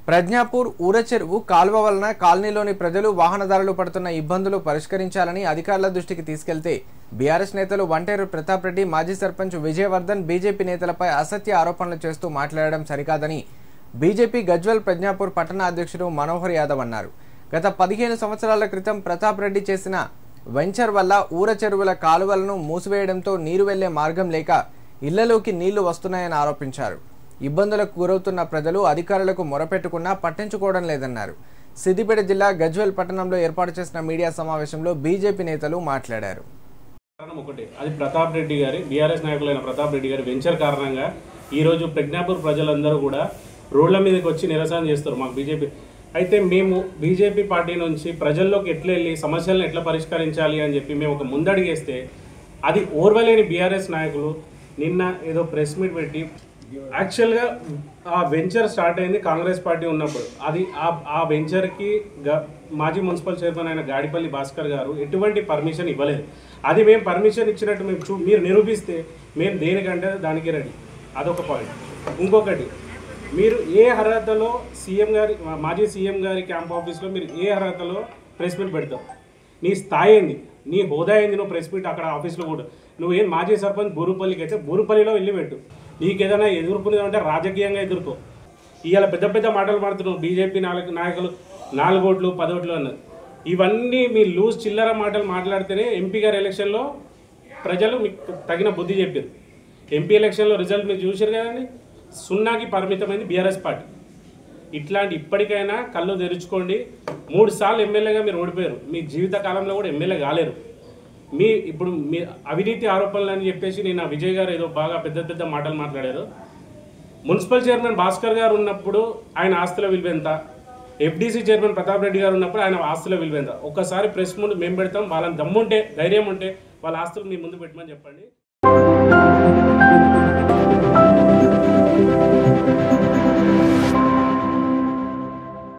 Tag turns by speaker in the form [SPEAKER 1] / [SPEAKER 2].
[SPEAKER 1] ప్రజ్ఞాపూర్ ఊరచెరువు కాల్వ వలన కాలనీలోని ప్రజలు వాహనదారులు పడుతున్న ఇబ్బందులు పరిష్కరించాలని అధికారుల దృష్టికి తీసుకెళ్తే బీఆర్ఎస్ నేతలు వంటేరు ప్రతాప్ రెడ్డి, మాజీ సర్పంచ్ విజయవర్ధన్ బీజేపీ నేతలపై అసత్య ఆరోపణలు చేస్తూ మాట్లాడడం సరికాదని బీజేపీ గజ్వెల్ ప్రజ్ఞాపూర్ పట్టణ అధ్యక్షుడు మనోహర్ యాదవ్ అన్నారు. గత 15 సంవత్సరాల క్రితం ప్రతాప్ రెడ్డి చేసిన వెంచర్ వల్ల ఊరచెరువుల కాలువలను మూసివేయడంతో నీరు వెళ్లే మార్గం లేక ఇళ్లలోకి నీళ్లు వస్తున్నాయని ఆరోపించారు. ఇబ్బందులకు గురవుతున్న ప్రజలు అధికారులకు మొరపెట్టుకున్నా పట్టించుకోవడం లేదన్నారు. సిద్దిపేట జిల్లా గజ్వెల్ పట్టణంలో ఏర్పాటు చేసిన మీడియా సమావేశంలో బీజేపీ నేతలు మాట్లాడారు.
[SPEAKER 2] అది ప్రతాప్ రెడ్డి గారి బీఆర్ఎస్ నాయకులైన ప్రతాప్ రెడ్డి గారి వెంచర్ కారణంగా ఈరోజు ప్రజ్ఞాపూర్ ప్రజలందరూ కూడా రోడ్ల మీదకి వచ్చి నిరసన చేస్తారు. మాకు బీజేపీ అయితే మేము బీజేపీ పార్టీ నుంచి ప్రజల్లోకి ఎట్లా వెళ్ళి సమస్యలను ఎట్లా పరిష్కరించాలి అని చెప్పి మేము ఒక ముందడిగేస్తే అది ఓర్వలేని బీఆర్ఎస్ నాయకులు నిన్న ఏదో ప్రెస్ మీట్ పెట్టి యాక్చువల్గా ఆ వెంచర్ స్టార్ట్ అయింది కాంగ్రెస్ పార్టీ ఉన్నప్పుడు. అది ఆ వెంచర్కి మాజీ మున్సిపల్ చైర్మన్ అయిన గాడిపల్లి భాస్కర్ గారు ఎటువంటి పర్మిషన్ ఇవ్వలేదు. అది మేము పర్మిషన్ ఇచ్చినట్టు మీరు నిరూపిస్తే మేము దేనికంటే దానికి రెడీ. అదొక పాయింట్. ఇంకొకటి, మీరు ఏ అర్హతలో మాజీ సీఎం గారి క్యాంప్ ఆఫీస్లో మీరు ఏ అర్హతలో ప్రెస్ మీట్ పెడతావు? నీ స్థాయి ఏంది, నీ హోదా ఏంది? నువ్వు ప్రెస్ మీట్ అక్కడ ఆఫీస్లో కూడా నువ్వేం మాజీ సర్పంచ్ బూరుపల్లికి అయితే బూరుపల్లిలో వెళ్ళి పెట్టు. నీకు ఏదైనా ఎదుర్కొనేదంటే రాజకీయంగా ఎదుర్కో. ఇవాళ పెద్ద పెద్ద మాటలు మాడుతున్నావు. బీజేపీ నాయకులు 4 ఓట్లు 10 ఓట్లు అన్నారు. ఇవన్నీ మీ లూజ్ చిల్లర మాటలు మాట్లాడితేనే ఎంపీ గారి ఎలక్షన్లో ప్రజలు మీకు తగిన బుద్ధి చెప్పారు. ఎంపీ ఎలక్షన్లో రిజల్ట్ మీరు చూసారు కదండి. 0కి పరిమితమైంది బీఆర్ఎస్ పార్టీ. ఇట్లాంటి ఇప్పటికైనా కళ్ళు తెరుచుకోండి. 3 సార్లు ఎమ్మెల్యేగా మీరు ఓడిపోయారు. మీ జీవిత కాలంలో కూడా ఎమ్మెల్యే కాలేరు. ఇప్పుడు మీ అవినీతి ఆరోపణలు అని చెప్పేసి నేను విజయ్ గారు ఏదో బాగా పెద్ద పెద్ద మాటలు మాట్లాడారు. మున్సిపల్ చైర్మన్ భాస్కర్ గారు ఉన్నప్పుడు ఆయన ఆస్తుల విలువ ఎంత, ఎఫ్డీసీ చైర్మన్ ప్రతాప్ రెడ్డి గారు ఉన్నప్పుడు ఆయన ఆస్తుల విలువ ఎంత? ఒక్కసారి ప్రెస్ ముందు మేము పెడతాం. వాళ్ళని దమ్ముంటే ధైర్యం ఉంటే వాళ్ళ ఆస్తులు మీ ముందు పెట్టమని చెప్పండి.